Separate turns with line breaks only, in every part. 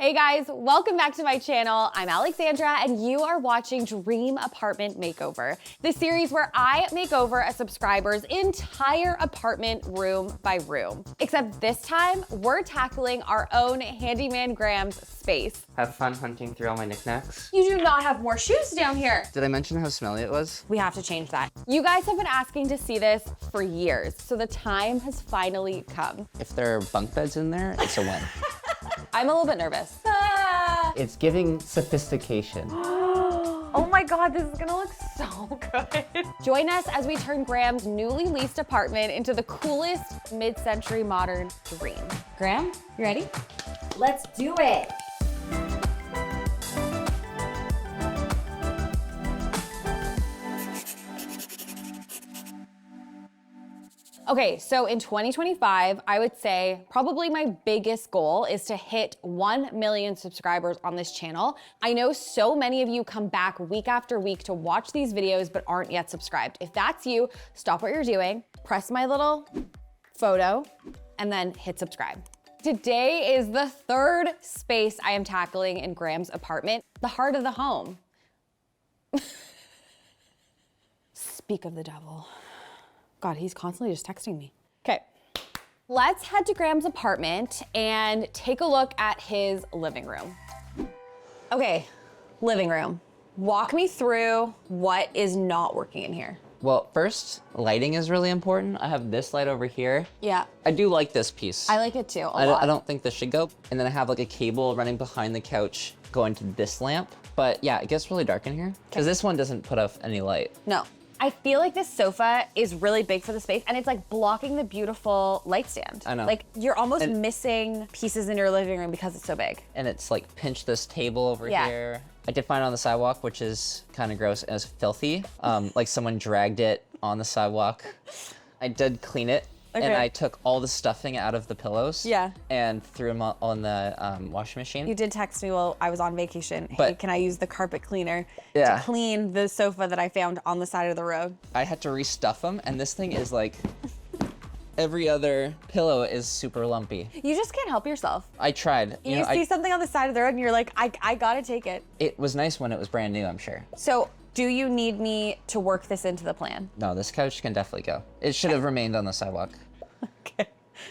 Hey guys, welcome back to my channel. I'm Alexandra and you are watching Dream Apartment Makeover, the series where I make over a subscriber's entire apartment room by room. Except this time, we're tackling our own Handyman Graham's space.
Have fun hunting through all my knickknacks.
You do not have more shoes down here.
Did I mention how smelly it was?
We have to change that. You guys have been asking to see this for years, so the time has finally come.
If there are bunk beds in there, it's a win.
I'm a little bit nervous.
It's giving sophistication.
Oh my God, this is gonna look so good. Join us as we turn Graham's newly leased apartment into the coolest mid-century modern dream. Graham, you ready?
Let's do it.
Okay, so in 2025, I would say probably my biggest goal is to hit 1 million subscribers on this channel. I know so many of you come back week after week to watch these videos but aren't yet subscribed. If that's you, stop what you're doing, press my little photo, and then hit subscribe. Today is the third space I am tackling in Graham's apartment, the heart of the home. Speak of the devil. God, he's constantly just texting me. Okay, let's head to Graham's apartment and take a look at his living room. Okay, living room. Walk me through what is not working in here.
Well, first, lighting is really important. I have this light over here.
Yeah.
I do like this piece.
I like it too, a lot.
I don't think this should go. And then I have like a cable running behind the couch going to this lamp. But yeah, it gets really dark in here because this one doesn't put off any light.
No. I feel like this sofa is really big for the space and it's like blocking the beautiful light stand.
I know.
Like you're almost missing pieces in your living room because it's so big.
And it's like pinched this table over here. I did find it on the sidewalk, which is kind of gross and it's filthy. Like someone dragged it on the sidewalk. I did clean it.
Okay.
And I took all the stuffing out of the pillows.
Yeah.
And threw them on the washing machine.
You did text me while I was on vacation. Hey,
But-
can I use the carpet cleaner
Yeah.
to clean the sofa that I found on the side of the road?
I had to restuff them, and this thing is like, every other pillow is super lumpy.
You just can't help yourself.
I tried.
You see something on the side of the road and you're like, I gotta take it.
It was nice when it was brand new, I'm sure.
So do you need me to work this into the plan?
No, this couch can definitely go. It should have remained on the sidewalk.
Okay.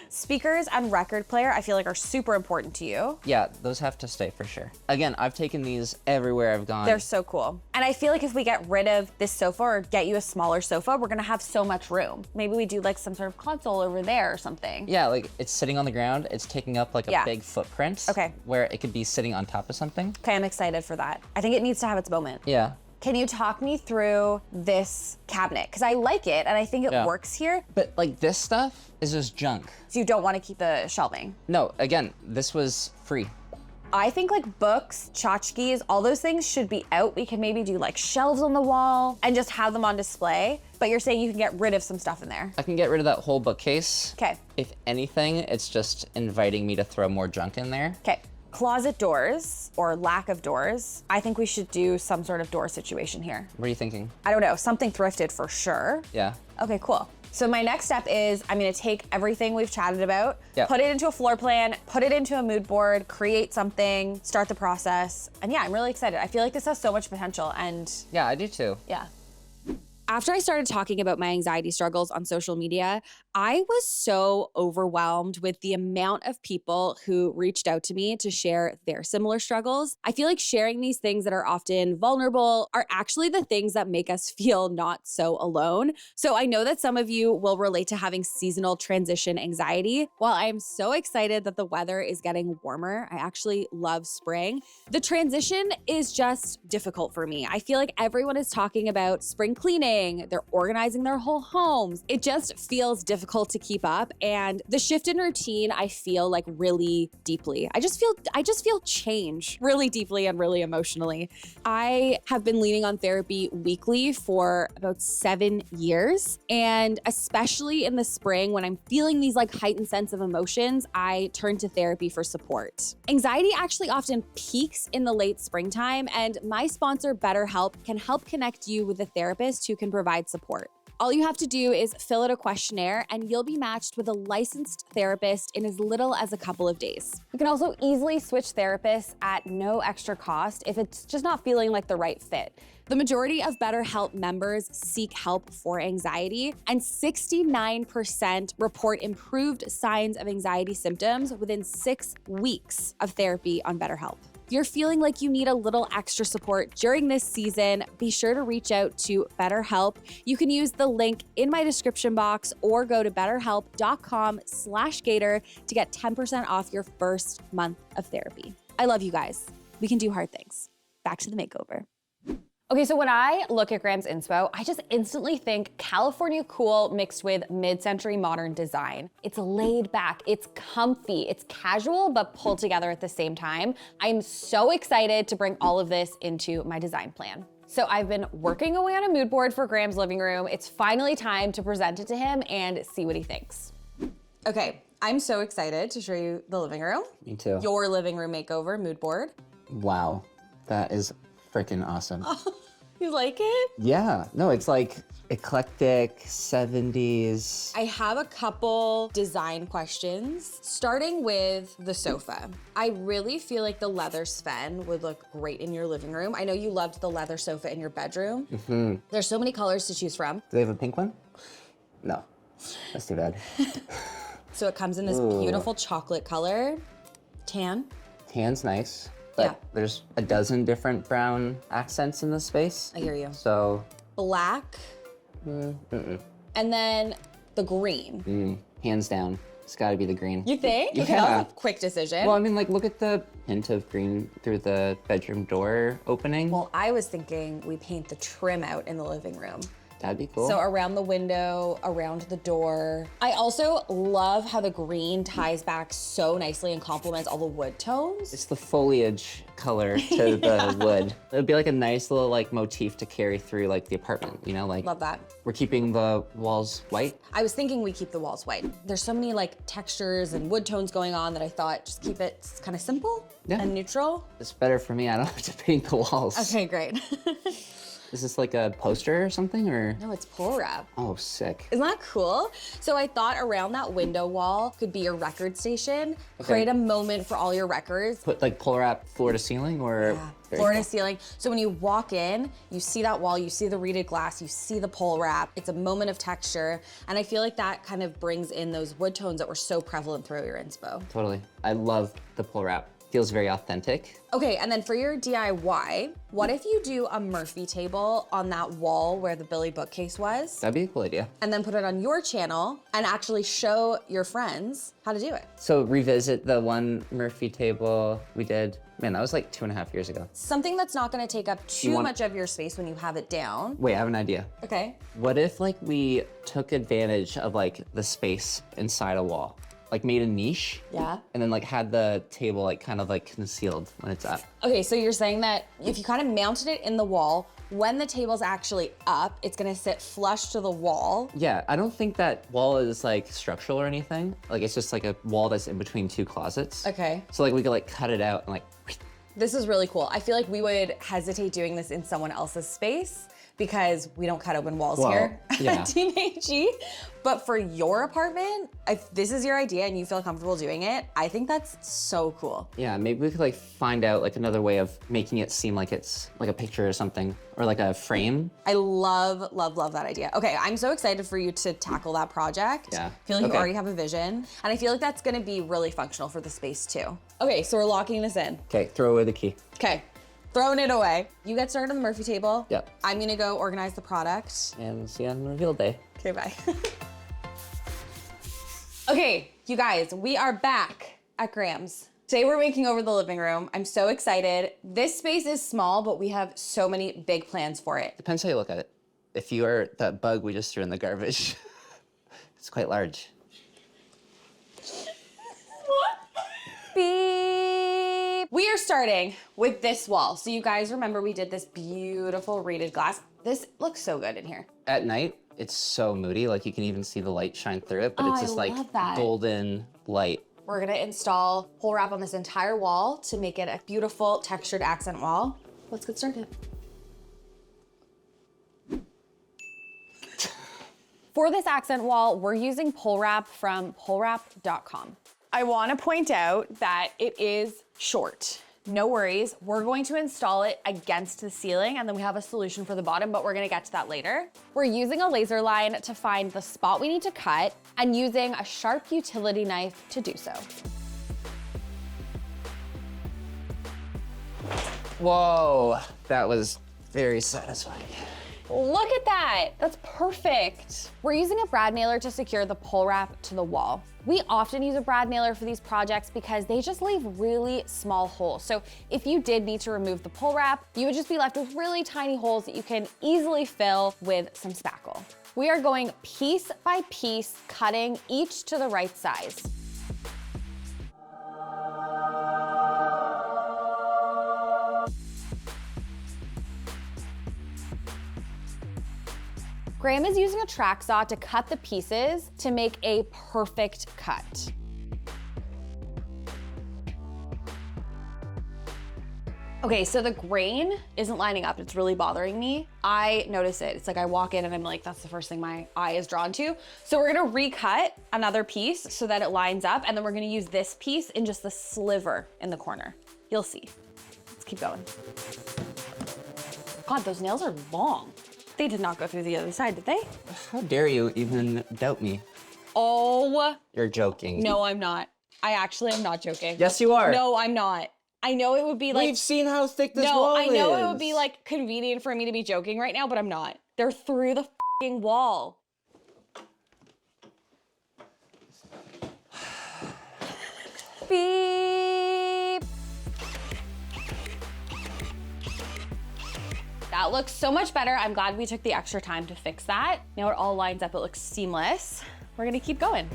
Speakers and record player I feel like are super important to you.
Yeah, those have to stay for sure. Again, I've taken these everywhere I've gone.
They're so cool. And I feel like if we get rid of this sofa or get you a smaller sofa, we're gonna have so much room. Maybe we do like some sort of console over there or something.
Yeah, like it's sitting on the ground. It's taking up like a big footprint.
Okay.
Where it could be sitting on top of something.
Okay, I'm excited for that. I think it needs to have its moment.
Yeah.
Can you talk me through this cabinet? Because I like it and I think it works here.
But like this stuff is just junk.
So you don't want to keep the shelving?
No, again, this was free.
I think like books, tchotchkes, all those things should be out. We can maybe do like shelves on the wall and just have them on display. But you're saying you can get rid of some stuff in there.
I can get rid of that whole bookcase.
Okay.
If anything, it's just inviting me to throw more junk in there.
Okay. Closet doors or lack of doors. I think we should do some sort of door situation here.
What are you thinking?
I don't know, something thrifted for sure.
Yeah.
Okay, cool. So my next step is I'm gonna take everything we've chatted about, put it into a floor plan, put it into a mood board, create something, start the process. And yeah, I'm really excited. I feel like this has so much potential and
Yeah, I do too.
yeah. After I started talking about my anxiety struggles on social media, I was so overwhelmed with the amount of people who reached out to me to share their similar struggles. I feel like sharing these things that are often vulnerable are actually the things that make us feel not so alone. So I know that some of you will relate to having seasonal transition anxiety. While I am so excited that the weather is getting warmer, I actually love spring. The transition is just difficult for me. I feel like everyone is talking about spring cleaning, they're organizing their whole homes. It just feels difficult to keep up. And the shift in routine, I feel like really deeply. I just feel change really deeply and really emotionally. I have been leaning on therapy weekly for about 7 years. And especially in the spring, when I'm feeling these like heightened sense of emotions, I turn to therapy for support. Anxiety actually often peaks in the late springtime, and my sponsor, BetterHelp, can help connect you with a therapist who can provide support. All you have to do is fill out a questionnaire and you'll be matched with a licensed therapist in as little as a couple of days. You can also easily switch therapists at no extra cost if it's just not feeling like the right fit. The majority of BetterHelp members seek help for anxiety, and 69% report improved signs of anxiety symptoms within 6 weeks of therapy on BetterHelp. If you're feeling like you need a little extra support during this season, be sure to reach out to BetterHelp. You can use the link in my description box or go to betterhelp.com/Gater to get 10% off your first month of therapy. I love you guys. We can do hard things. Back to the makeover. Okay, so when I look at Graham's inspo, I just instantly think California cool mixed with mid-century modern design. It's laid back, it's comfy, it's casual, but pulled together at the same time. I'm so excited to bring all of this into my design plan. So I've been working away on a mood board for Graham's living room. It's finally time to present it to him and see what he thinks. Okay, I'm so excited to show you the living room.
Me too.
Your living room makeover mood board.
Wow, that is freaking awesome.
You like it?
Yeah, no, it's like eclectic 70s.
I have a couple design questions, starting with the sofa. I really feel like the leather Sven would look great in your living room. I know you loved the leather sofa in your bedroom. Mm-hmm. There's so many colors to choose from.
Do they have a pink one? No, that's too bad.
So it comes in this beautiful chocolate color, tan.
Tan's nice. But there's a dozen different brown accents in this space.
I hear you.
So.
Black. And then the green.
Hands down. It's gotta be the green.
You think?
Yeah.
Okay, that was a quick decision.
Well, I mean, like, look at the hint of green through the bedroom door opening.
Well, I was thinking we paint the trim out in the living room.
That'd be cool.
So around the window, around the door. I also love how the green ties back so nicely and complements all the wood tones.
It's the foliage color to the wood. It'd be like a nice little like motif to carry through like the apartment, you know, like.
Love that.
We're keeping the walls white.
I was thinking we keep the walls white. There's so many like textures and wood tones going on that I thought just keep it kind of simple and neutral.
It's better for me. I don't have to paint the walls.
Okay, great.
Is this like a poster or something, or?
No, it's pull wrap.
Oh, sick.
Isn't that cool? So I thought around that window wall could be your record station. Create a moment for all your records.
Put like pull wrap floor to ceiling, or?
Yeah, floor to ceiling. So when you walk in, you see that wall, you see the reeded glass, you see the pull wrap. It's a moment of texture. And I feel like that kind of brings in those wood tones that were so prevalent throughout your inspo.
Totally. I love the pull wrap. Feels very authentic.
Okay, and then for your DIY, what if you do a Murphy table on that wall where the Billy bookcase was?
That'd be a cool idea.
And then put it on your channel and actually show your friends how to do it.
So revisit the one Murphy table we did. Man, that was like 2.5 years ago.
Something that's not gonna take up too much of your space when you have it down.
Wait, I have an idea.
Okay.
What if like we took advantage of like the space inside a wall? Like made a niche.
Yeah.
And then like had the table like kind of like concealed when it's up.
Okay, so you're saying that if you kind of mounted it in the wall, when the table's actually up, it's gonna sit flush to the wall.
Yeah, I don't think that wall is like structural or anything. Like it's just like a wall that's in between two closets.
Okay.
So like we could like cut it out and like.
This is really cool. I feel like we would hesitate doing this in someone else's space because we don't cut open walls here at Team AG. But for your apartment, if this is your idea and you feel comfortable doing it, I think that's so cool.
Yeah, maybe we could like find out like another way of making it seem like it's like a picture or something, or like a frame.
I love, love, love that idea. Okay, I'm so excited for you to tackle that project.
Yeah.
I feel like you already have a vision. And I feel like that's gonna be really functional for the space too. Okay, so we're locking this in.
Okay, throw away the key.
Okay, throwing it away. You get started on the Murphy table.
Yep.
I'm gonna go organize the product.
And see you on reveal day.
Okay, bye. Okay, you guys, we are back at Graham's. Today we're making over the living room. I'm so excited. This space is small, but we have so many big plans for it.
Depends how you look at it. If you are that bug we just threw in the garbage, it's quite large.
Beep. We are starting with this wall. So you guys remember we did this beautiful reeded glass. This looks so good in here.
At night, it's so moody. Like you can even see the light shine through it, but it's just like golden light.
We're gonna install pull wrap on this entire wall to make it a beautiful textured accent wall. Let's get started. For this accent wall, we're using pole wrap from polewrap.com. I wanna point out that it is short. No worries, we're going to install it against the ceiling and then we have a solution for the bottom, but we're gonna get to that later. We're using a laser line to find the spot we need to cut and using a sharp utility knife to do so.
Whoa, that was very satisfying.
Look at that, that's perfect. We're using a brad nailer to secure the pole wrap to the wall. We often use a brad nailer for these projects because they just leave really small holes. So if you did need to remove the pole wrap, you would just be left with really tiny holes that you can easily fill with some spackle. We are going piece by piece, cutting each to the right size. Graham is using a track saw to cut the pieces to make a perfect cut. Okay, so the grain isn't lining up. It's really bothering me. I notice it. It's like I walk in and I'm like, that's the first thing my eye is drawn to. So we're gonna recut another piece so that it lines up, and then we're gonna use this piece in just the sliver in the corner. You'll see. Let's keep going. God, those nails are long. They did not go through the other side, did they?
How dare you even doubt me?
Oh.
You're joking.
No, I'm not. I actually am not joking.
Yes, you are.
No, I'm not. I know it would be like—
We've seen how thick this wall is.
No, I know it would be like convenient for me to be joking right now, but I'm not. They're through the f***ing wall. Beep. That looks so much better. I'm glad we took the extra time to fix that. Now it all lines up, it looks seamless. We're gonna keep going.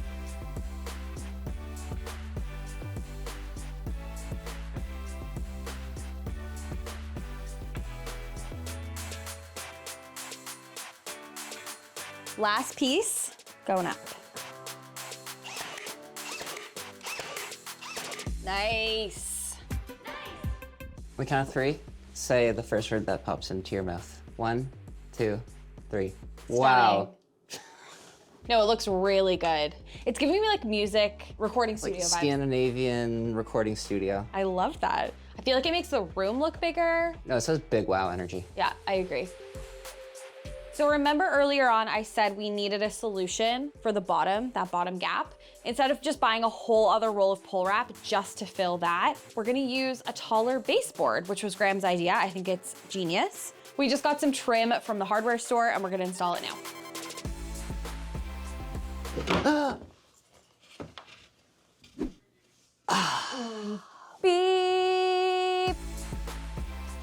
Last piece, going up. Nice.
On the count of three, say the first word that pops into your mouth. 1, 2, 3. Wow.
No, it looks really good. It's giving me like music recording studio
Like
vibes.
Scandinavian recording studio.
I love that. I feel like it makes the room look bigger.
No, it says big wow energy.
Yeah, I agree. So remember earlier on, I said we needed a solution for the bottom, that bottom gap. Instead of just buying a whole other roll of pole wrap just to fill that, we're gonna use a taller baseboard, which was Graham's idea. I think it's genius. We just got some trim from the hardware store and we're gonna install it now. Beep.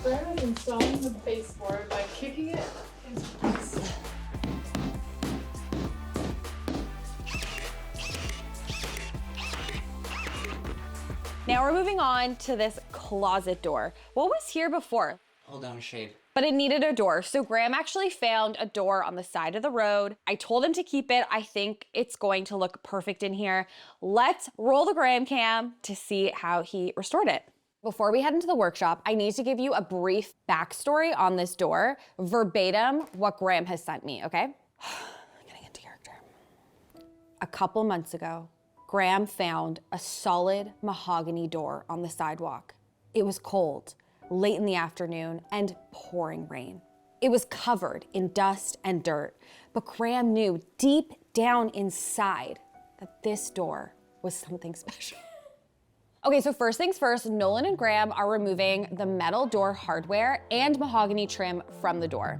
Graham is installing the baseboard by kicking it into place.
Now we're moving on to this closet door. What was here before?
Hold down shade.
But it needed a door. So Graham actually found a door on the side of the road. I told him to keep it. I think it's going to look perfect in here. Let's roll the Graham cam to see how he restored it. Before we head into the workshop, I need to give you a brief backstory on this door, verbatim what Graham has sent me, okay? Getting into character. A couple months ago, Graham found a solid mahogany door on the sidewalk. It was cold, late in the afternoon, and pouring rain. It was covered in dust and dirt, but Graham knew deep down inside that this door was something special. Okay, so first things first, Nolan and Graham are removing the metal door hardware and mahogany trim from the door.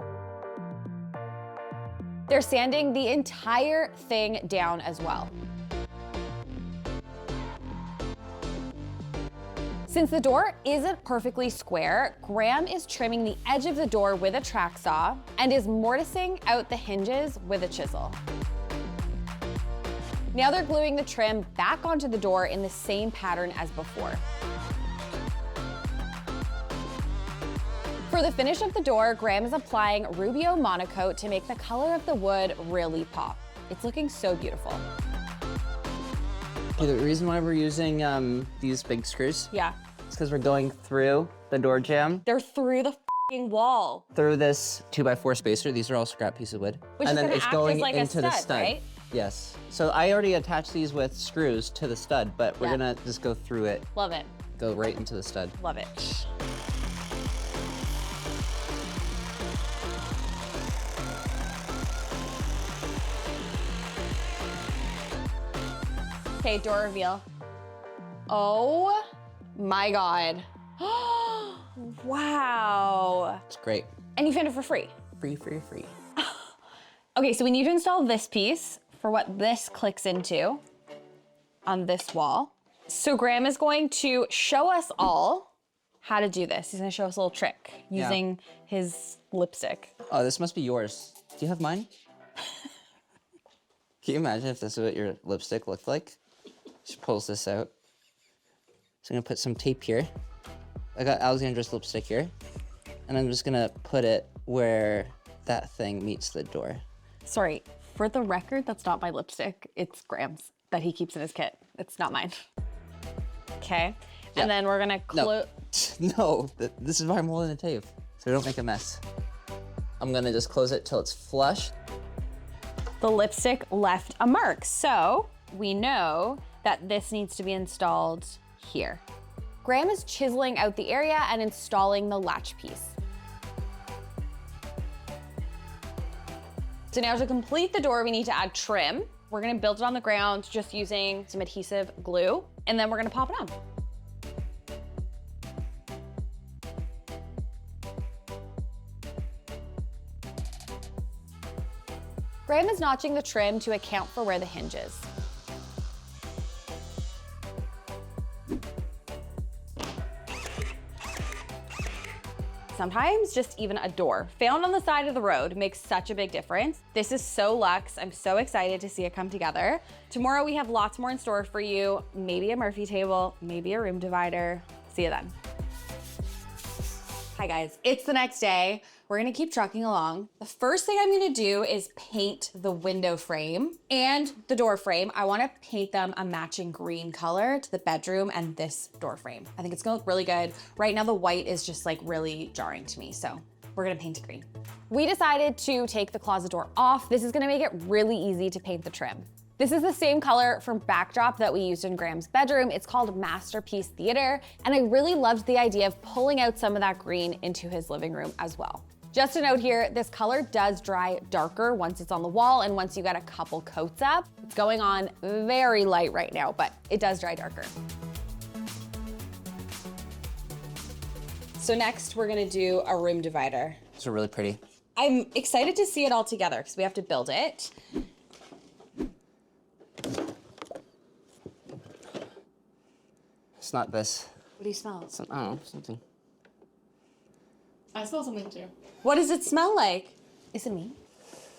They're sanding the entire thing down as well. Since the door isn't perfectly square, Graham is trimming the edge of the door with a track saw and is mortising out the hinges with a chisel. Now they're gluing the trim back onto the door in the same pattern as before. For the finish of the door, Graham is applying Rubio Monocoat to make the color of the wood really pop. It's looking so beautiful.
Okay, the reason why we're using these big screws,
Yeah.
is because we're going through the door jamb.
They're through the f***ing wall.
Through this 2x4 spacer, these are all scrap pieces of wood.
Which
and
is
then
gonna
it's
act
going
as like
into
a
the
stud,
stud.
right?
Yes. So I already attached these with screws to the stud, but we're
Yeah.
gonna just go through it,
Love it.
go right into the stud.
Love it. Okay, door reveal. Oh my God. Wow.
It's great.
And you found it for free.
Free, free, free.
Okay, so we need to install this piece for what this clicks into on this wall. So Graham is going to show us all how to do this. He's gonna show us a little trick using his lipstick.
Oh, this must be yours. Do you have mine? Can you imagine if this is what your lipstick looked like? She pulls this out. So I'm gonna put some tape here. I got Alexandra's lipstick here. And I'm just gonna put it where that thing meets the door.
Sorry, for the record, that's not my lipstick. It's Graham's that he keeps in his kit. It's not mine. Okay,
Yeah.
and then we're gonna close.
No, this is why I'm holding the tape, so we don't make a mess. I'm gonna just close it till it's flush.
The lipstick left a mark, so we know that this needs to be installed here. Graham is chiseling out the area and installing the latch piece. So now to complete the door, we need to add trim. We're gonna build it on the ground just using some adhesive glue, and then we're gonna pop it on. Graham is notching the trim to account for where the hinge is. Sometimes just even a door found on the side of the road makes such a big difference. This is so luxe. I'm so excited to see it come together. Tomorrow we have lots more in store for you. Maybe a Murphy table, maybe a room divider. See you then. Hi guys, it's the next day. We're gonna keep trucking along. The first thing I'm gonna do is paint the window frame and the door frame. I wanna paint them a matching green color to the bedroom and this door frame. I think it's gonna look really good. Right now the white is just like really jarring to me, so we're gonna paint it green. We decided to take the closet door off. This is gonna make it really easy to paint the trim. This is the same color from backdrop that we used in Graham's bedroom. It's called Masterpiece Theater, and I really loved the idea of pulling out some of that green into his living room as well. Just a note here, this color does dry darker once it's on the wall and once you get a couple coats up. It's going on very light right now, but it does dry darker. So next we're gonna do a room divider.
These are really pretty.
I'm excited to see it all together because we have to build it.
It's not this.
What do you smell?
I don't know, something.
I smell something too.
What does it smell like? Is it me?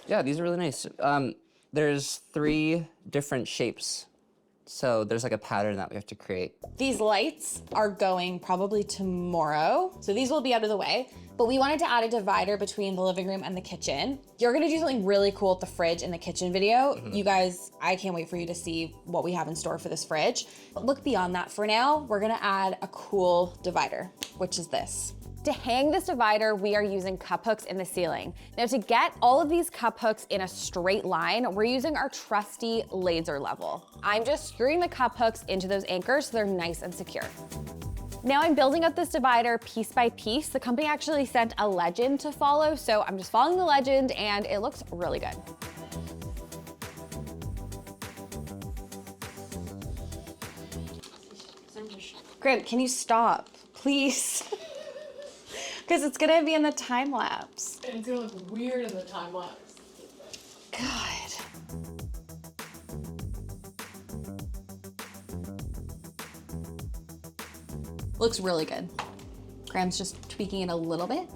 Yeah, these are really nice. There's 3 different shapes. So there's like a pattern that we have to create.
These lights are going probably tomorrow, so these will be out of the way. But we wanted to add a divider between the living room and the kitchen. You're gonna do something really cool with the fridge in the kitchen video. You guys, I can't wait for you to see what we have in store for this fridge. But look beyond that for now. We're gonna add a cool divider, which is this. To hang this divider, we are using cup hooks in the ceiling. Now to get all of these cup hooks in a straight line, we're using our trusty laser level. I'm just screwing the cup hooks into those anchors so they're nice and secure. Now I'm building up this divider piece by piece. The company actually sent a legend to follow, so I'm just following the legend and it looks really good. Graham, can you stop, please? Because it's gonna be in the time lapse.
And it's gonna look weird in the time lapse.
God. Looks really good. Graham's just tweaking it a little bit.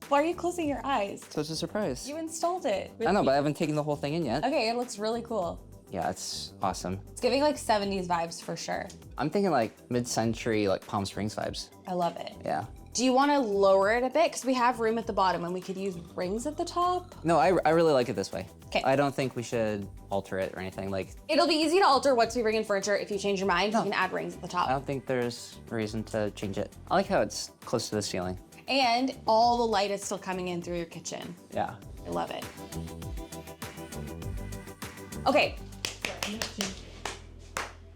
Why are you closing your eyes?
So it's a surprise.
You installed it.
I know, but I haven't taken the whole thing in yet.
Okay, it looks really cool.
Yeah, it's awesome.
It's giving like 70s vibes for sure.
I'm thinking like mid-century, like Palm Springs vibes.
I love it.
Yeah.
Do you want to lower it a bit? Because we have room at the bottom and we could use rings at the top.
No, I really like it this way.
'Kay.
I don't think we should alter it or anything. Like,
It'll be easy to alter once we bring in furniture. If you change your mind, you can add rings at the
I
top.
don't think there's a reason to change it. I like how it's close to the ceiling.
And all the light is still coming in through your kitchen.
Yeah.
I love it. Okay.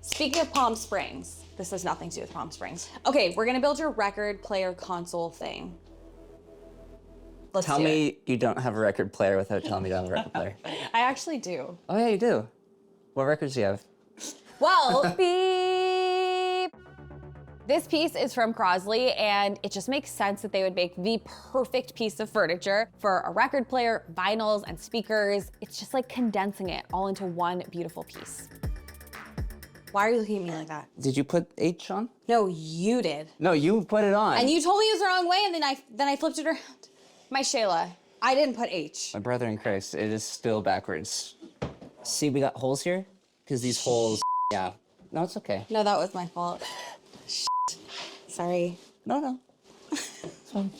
Speaking of Palm Springs, this has nothing to do with Palm Springs. Okay, we're gonna build your record player console thing. Let's
Tell
do
me
it.
you don't have a record player without telling me you don't have a record player.
I actually do.
Oh yeah, you do. What records do you have?
Well, beep. This piece is from Crosley, and it just makes sense that they would make the perfect piece of furniture for a record player, vinyls, and speakers. It's just like condensing it all into one beautiful piece. Why are you looking at me like that?
Did you put H on?
No, you did.
No, you put it on.
And you told me it was the wrong way, and then I flipped it around. My Shayla, I didn't put H.
My brother in Christ, it is still backwards. See, we got holes here? Because these holes, yeah. No, it's okay.
No, that was my fault. Sorry.
No. It's fine.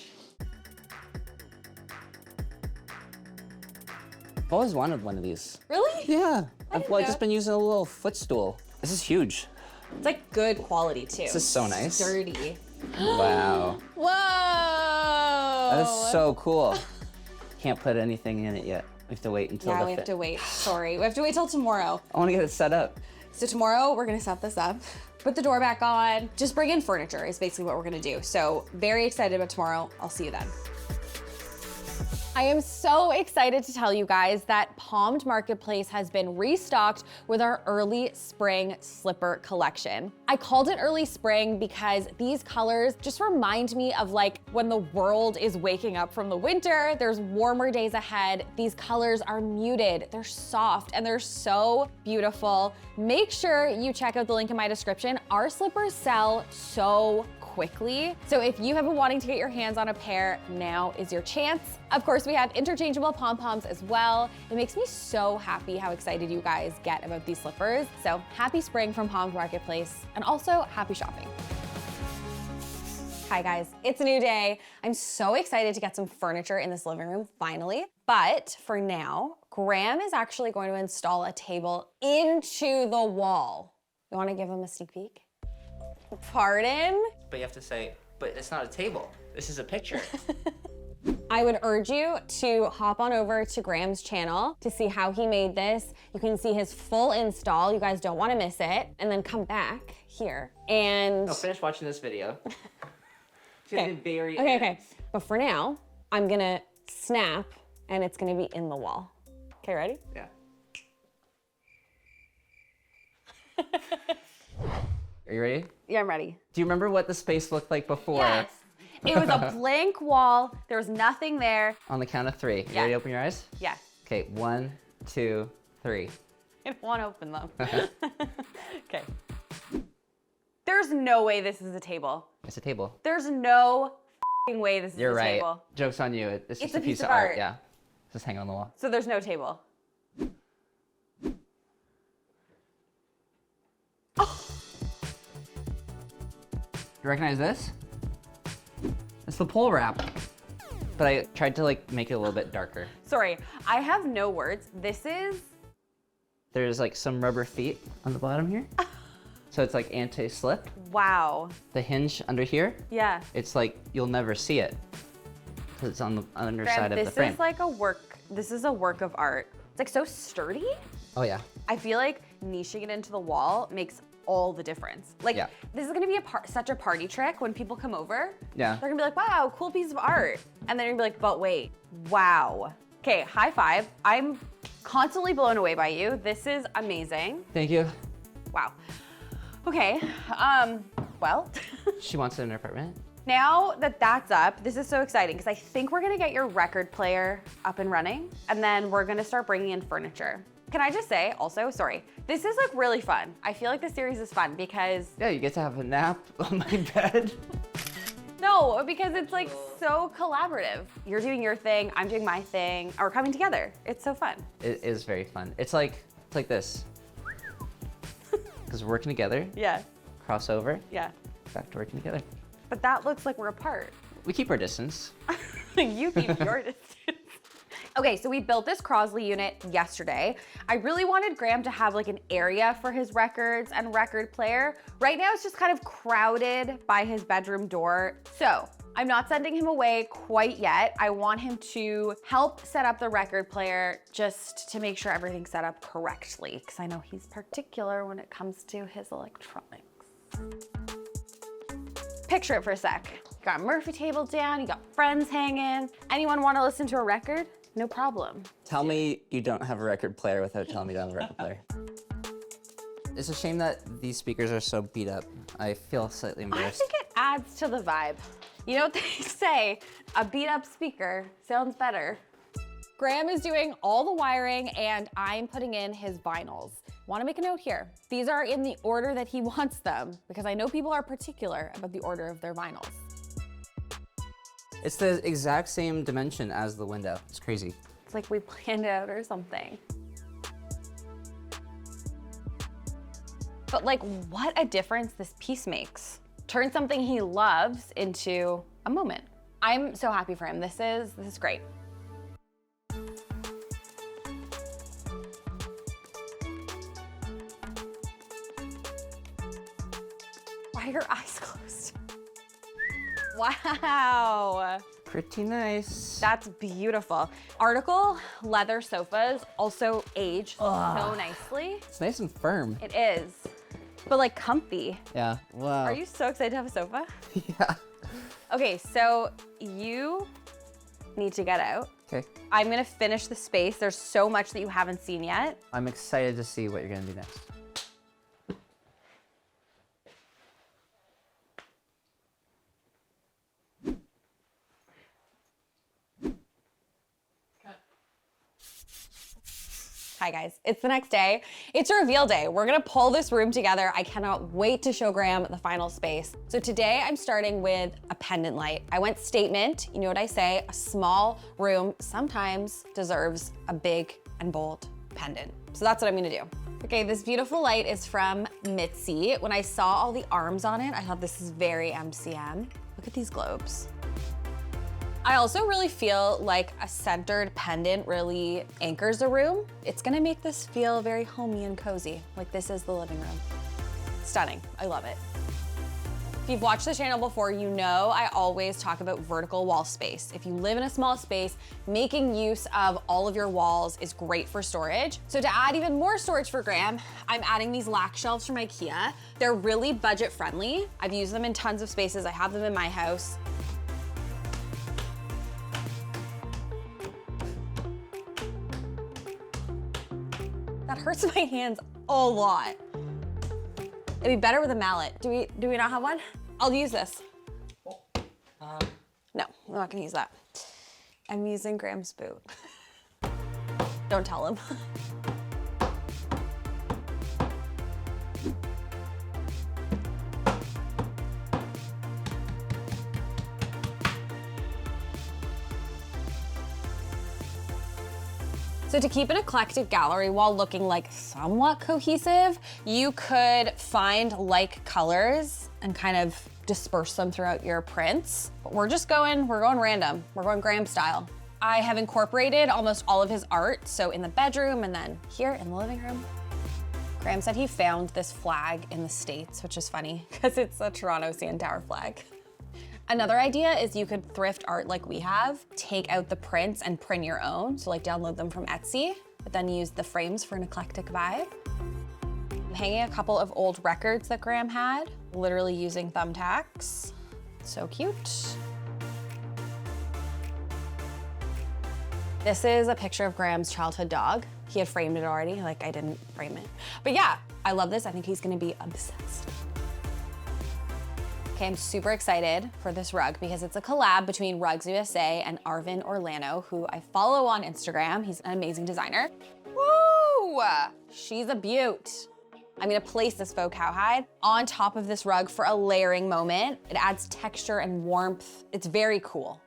I've always wanted one of these.
Really?
Yeah. I've
didn't know.
just been using a little footstool. This is huge.
It's like good quality too.
This is so nice.
Sturdy.
Wow.
Whoa!
That is so cool. Can't put anything in it yet. We have to wait until
Yeah,
the
we have to wait. Sorry, we have to wait till tomorrow.
I want to get it set up.
So tomorrow we're gonna set this up, put the door back on, just bring in furniture is basically what we're gonna do. So very excited about tomorrow. I'll see you then. I am so excited to tell you guys that Palmed Marketplace has been restocked with our early spring slipper collection. I called it early spring because these colors just remind me of like when the world is waking up from the winter, there's warmer days ahead. These colors are muted, they're soft, and they're so beautiful. Make sure you check out the link in my description. Our slippers sell so quickly. So if you have been wanting to get your hands on a pair, now is your chance. Of course, we have interchangeable pom-poms as well. It makes me so happy how excited you guys get about these slippers. So happy spring from Palmed Marketplace, and also happy shopping. Hi guys, it's a new day. I'm so excited to get some furniture in this living room, finally. But for now, Graham is actually going to install a table into the wall. You wanna give him a sneak peek? Pardon?
But you have to say, but it's not a table. This is a picture.
I would urge you to hop on over to Graham's channel to see how he made this. You can see his full install. You guys don't want to miss it. And then come back here and...
No, finish watching this video.
Okay. Okay. But for now, I'm gonna snap and it's gonna be in the wall. Okay, ready?
Yeah. Are you ready?
Yeah, I'm ready.
Do you remember what the space looked like before?
Yes. It was a blank wall. There was nothing there.
On the count of 3. You
Yeah.
ready to open your eyes?
Yeah.
Okay, 1, 2, 3.
I don't want to open them. Okay. There's no way this is a table.
It's a table.
There's no way this is
You're
a
right.
table.
Joke's on you. It's just
a
a piece of art. Yeah. Just hang on the wall.
So there's no table.
You recognize this? It's the pole wrap. But I tried to like make it a little bit darker.
Sorry, I have no words. This is...
There's like some rubber feet on the bottom here. So it's like anti-slip.
Wow.
The hinge under here,
Yeah.
it's like you'll never see it because it's on the underside
Graham,
of the frame.
this is like a work, this is a work of art. It's like so sturdy.
Oh yeah.
I feel like niching it into the wall makes all the difference. Like,
Yeah.
this is gonna be such a party trick when people come over.
Yeah.
They're gonna be like, wow, cool piece of art. And then you're gonna be like, but wait, wow. Okay, high five. I'm constantly blown away by you. This is amazing.
Thank you.
Wow. Okay, well.
She wants it in her apartment.
Now that that's up, this is so exciting because I think we're gonna get your record player up and running, and then we're gonna start bringing in furniture. Can I just say also, sorry, this is like really fun. I feel like this series is fun because...
Yeah, you get to have a nap on my bed.
No, because it's like so collaborative. You're doing your thing, I'm doing my thing, and we're coming together. It's so fun.
It is very fun. It's like this. Because we're working together,
Yeah,
crossover,
yeah.
back to working together.
But that looks like we're apart.
We keep our distance.
You keep your distance. Okay, so we built this Crosley unit yesterday. I really wanted Graham to have like an area for his records and record player. Right now it's just kind of crowded by his bedroom door. So I'm not sending him away quite yet. I want him to help set up the record player just to make sure everything's set up correctly, because I know he's particular when it comes to his electronics. Picture it for a sec. You got a Murphy table down, you got friends hanging. Anyone want to listen to a record? No problem.
Tell me you don't have a record player without telling me you don't have a record player. It's a shame that these speakers are so beat up. I feel slightly embarrassed.
I think it adds to the vibe. You know what they say, a beat up speaker sounds better. Graham is doing all the wiring and I'm putting in his vinyls. Want to make a note here. These are in the order that he wants them because I know people are particular about the order of their vinyls.
It's the exact same dimension as the window. It's crazy.
It's like we planned it out or something. But like, what a difference this piece makes. Turn something he loves into a moment. I'm so happy for him. This is great. Why are your eyes closed? Wow.
Pretty nice.
That's beautiful. Article leather sofas also age so nicely.
It's nice and firm.
It is, but like comfy.
Yeah, wow.
Are you so excited to have a sofa?
Yeah.
Okay, so you need to get out.
Okay.
I'm gonna finish the space. There's so much that you haven't seen yet.
I'm excited to see what you're gonna do next.
Hi guys, it's the next day. It's a reveal day. We're gonna pull this room together. I cannot wait to show Graham the final space. So today I'm starting with a pendant light. I went statement. You know what I say? A small room sometimes deserves a big and bold pendant. So that's what I'm gonna do. Okay, this beautiful light is from Mitzi. When I saw all the arms on it, I thought this is very MCM. Look at these globes. I also really feel like a centered pendant really anchors the room. It's gonna make this feel very homey and cozy, like this is the living room. Stunning, I love it. If you've watched the channel before, you know I always talk about vertical wall space. If you live in a small space, making use of all of your walls is great for storage. So to add even more storage for Graham, I'm adding these lac shelves from IKEA. They're really budget friendly. I've used them in tons of spaces. I have them in my house. That hurts my hands a lot. It'd be better with a mallet. Do we not have one? I'll use this. No, I'm not gonna use that. I'm using Graham's boot. Don't tell him. So to keep an eclectic gallery while looking like somewhat cohesive, you could find like colors and kind of disperse them throughout your prints. But we're going random. We're going Graham style. I have incorporated almost all of his art, so in the bedroom and then here in the living room. Graham said he found this flag in the States, which is funny because it's a Toronto CN Tower flag. Another idea is you could thrift art like we have, take out the prints and print your own. So like download them from Etsy, but then use the frames for an eclectic vibe. I'm hanging a couple of old records that Graham had, literally using thumbtacks. So cute. This is a picture of Graham's childhood dog. He had framed it already, like I didn't frame it. But yeah, I love this. I think he's gonna be obsessed. Okay, I'm super excited for this rug because it's a collab between Rugs USA and Arvin Orlano, who I follow on Instagram. He's an amazing designer. Woo! She's a beaut. I'm gonna place this faux cowhide on top of this rug for a layering moment. It adds texture and warmth. It's very cool.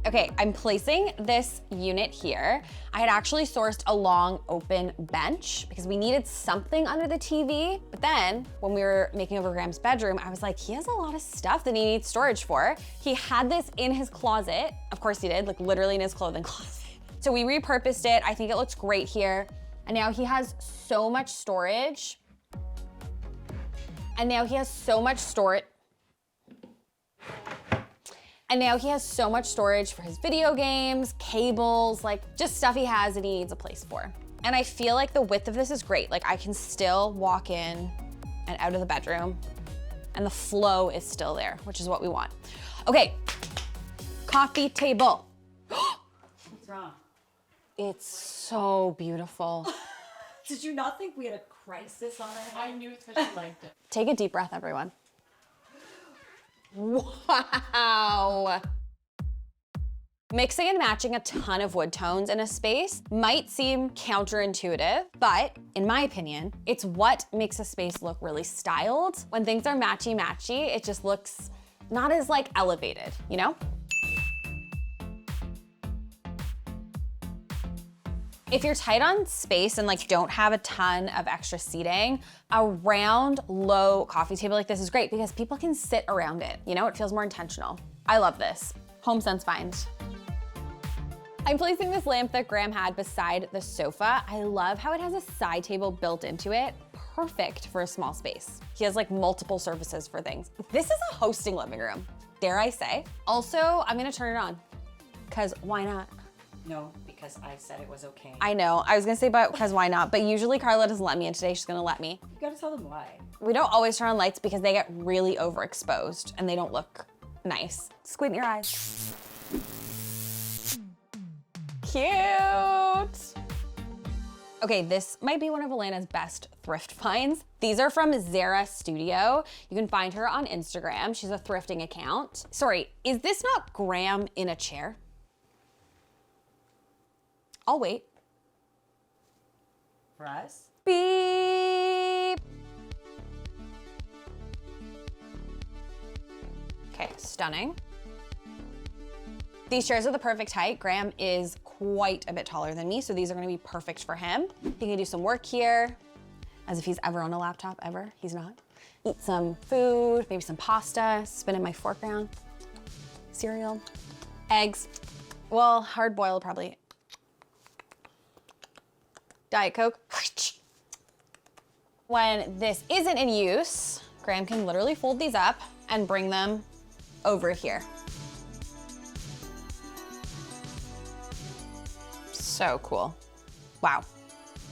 Okay, I'm placing this unit here. I had actually sourced a long open bench because we needed something under the TV. But then when we were making over Graham's bedroom, I was like, he has a lot of stuff that he needs storage for. He had this in his closet. Of course he did, like literally in his clothing closet. So we repurposed it. I think it looks great here. And now he has so much storage. And now he has so much storage for his video games, cables, like just stuff he has and he needs a place for. And I feel like the width of this is great. Like I can still walk in and out of the bedroom and the flow is still there, which is what we want. Okay, coffee table.
What's wrong?
It's so beautiful.
Did you not think we had a crisis on our hands?
I knew it's because she liked it.
Take a deep breath, everyone. Wow. Mixing and matching a ton of wood tones in a space might seem counterintuitive, but in my opinion, it's what makes a space look really styled. When things are matchy-matchy, it just looks not as like elevated, you know? If you're tight on space and like don't have a ton of extra seating, a round, low coffee table like this is great because people can sit around it. You know, it feels more intentional. I love this. HomeSense find. I'm placing this lamp that Graham had beside the sofa. I love how it has a side table built into it. Perfect for a small space. He has like multiple surfaces for things. This is a hosting living room, dare I say. Also, I'm gonna turn it on, because why not?
No, because I said it was okay.
I know, I was gonna say but because why not, but usually Carla doesn't let me and today she's gonna let me.
You gotta tell them why.
We don't always turn on lights because they get really overexposed and they don't look nice. Squint your eyes. Cute. Okay, this might be one of Alana's best thrift finds. These are from Zara Studio. You can find her on Instagram. She's a thrifting account. Sorry, is this not Graham in a chair? I'll wait.
For us?
Beep. Okay, stunning. These chairs are the perfect height. Graham is quite a bit taller than me, so these are gonna be perfect for him. He can do some work here, as if he's ever on a laptop, ever. He's not. Eat some food, maybe some pasta, spin in my fork around. Cereal, eggs. Well, hard boiled probably. Diet Coke. When this isn't in use, Graham can literally fold these up and bring them over here. So cool. Wow.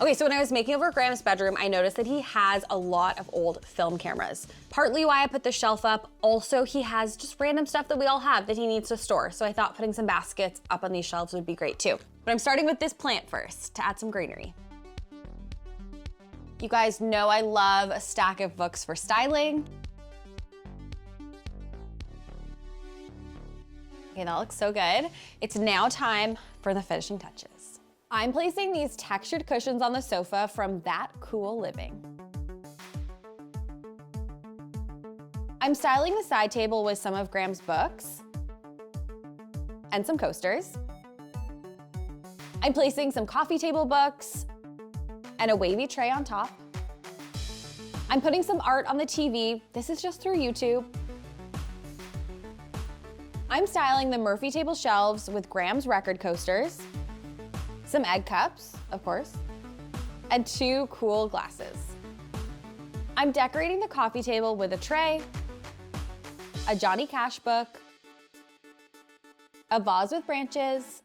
Okay, so when I was making over Graham's bedroom, I noticed that he has a lot of old film cameras. Partly why I put the shelf up, also he has just random stuff that we all have that he needs to store. So I thought putting some baskets up on these shelves would be great too. But I'm starting with this plant first to add some greenery. You guys know I love a stack of books for styling. Okay, that looks so good. It's now time for the finishing touches. I'm placing these textured cushions on the sofa from That Cool Living. I'm styling the side table with some of Graham's books and some coasters. I'm placing some coffee table books and a wavy tray on top. I'm putting some art on the TV. This is just through YouTube. I'm styling the Murphy table shelves with Graham's record coasters, some egg cups, of course, and 2 cool glasses. I'm decorating the coffee table with a tray, a Johnny Cash book, a vase with branches,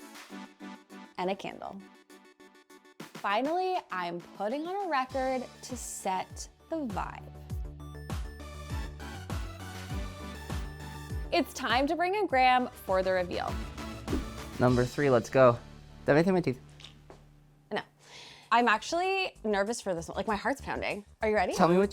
and a candle. Finally, I'm putting on a record to set the vibe. It's time to bring in Graham for the reveal.
Number 3, let's go. Did I make my teeth?
No. I'm actually nervous for this one. Like my heart's pounding. Are you ready?
Tell me what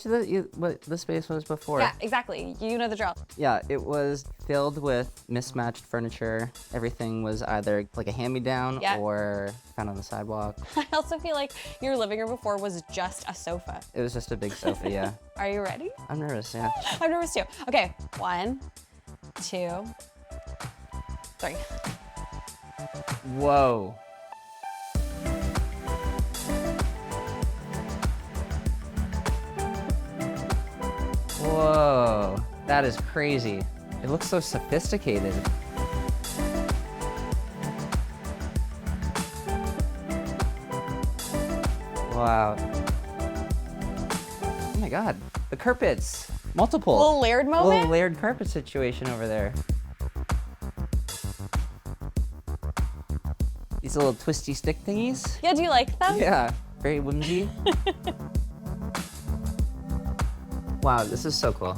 the space was before.
Yeah, exactly. You know the drill.
Yeah, it was filled with mismatched furniture. Everything was either like a hand-me-down or found on the sidewalk.
I also feel like your living room before was just a sofa.
It was just a big sofa, yeah.
Are you ready?
I'm nervous, yeah.
I'm nervous too. Okay, 1, 2, 3.
Whoa. Whoa, that is crazy. It looks so sophisticated. Wow. Oh my God, the carpets, multiple.
Little layered moment?
Little layered carpet situation over there. these little twisty stick thingies.
Yeah, do you like them?
Yeah, very whimsy. Wow, this is so cool.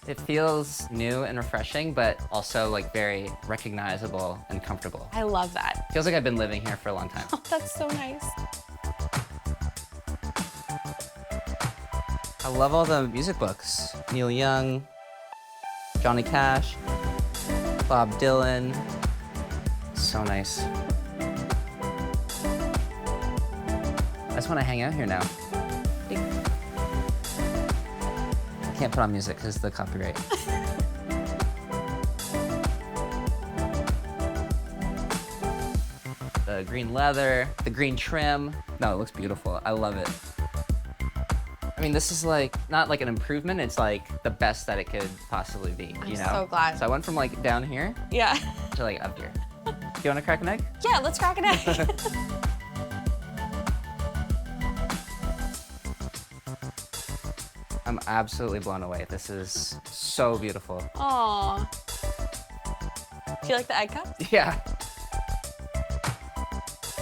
It feels new and refreshing, but also like very recognizable and comfortable.
I love that.
Feels like I've been living here for a long time.
Oh, that's so nice.
I love all the music books. Neil Young, Johnny Cash, Bob Dylan. So nice. I just want to hang out here now. Can't put on music because of the copyright. The green leather, the green trim. No, it looks beautiful. I love it. I mean, this is like, not like an improvement, it's like the best that it could possibly be, you know?
so glad.
So I went from like down here
Yeah.
to like up here. Do you wanna crack an egg?
Yeah, let's crack an egg.
I'm absolutely blown away. This is so beautiful.
Aw. Do you like the egg cups?
Yeah.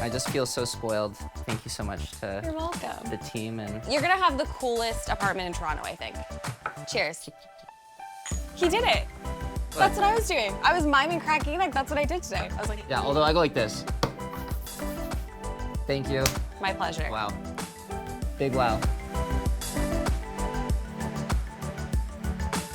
I just feel so spoiled. Thank you so much
You're
to
welcome.
the team and
You're gonna have the coolest apartment in Toronto, I think. Cheers. He did it. That's what I was doing. I was miming cracking an egg. That's what I did today. I was like,
yeah, although I go like this. Thank you.
my pleasure.
Wow. Big wow.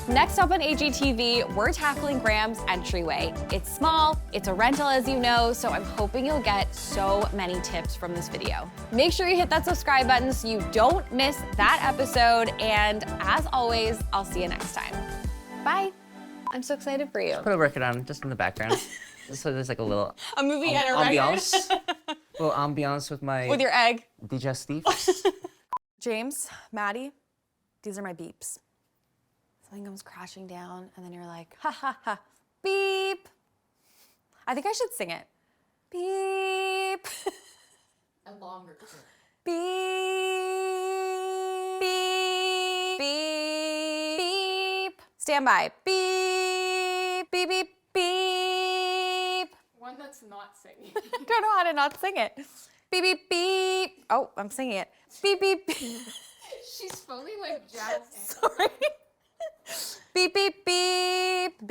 Next up on AGTV, we're tackling Graham's entryway. It's small, it's a rental as you know, so I'm hoping you'll get so many tips from this video. Make sure you hit that subscribe button so you don't miss that episode, and as always, I'll see you next time. Bye. I'm so excited for you.
Put a record on just in the background. So there's like a little
A movie and a record.
ambiance. Little ambiance with my
With your egg.
digestif.
James, Maddie, these are my beeps. Something comes crashing down, and then you're like, ha ha ha, beep. I think I should sing it. Beep.
And longer.
Beep. Beep. Beep. Beep. Stand by. Beep. Beep, beep, beep.
One that's not singing.
Don't know how to not sing it. Beep, beep, beep. Oh, I'm singing it. Beep, beep, beep.
She's fully like jazz hands.
Sorry. Beep, beep, beep, beep.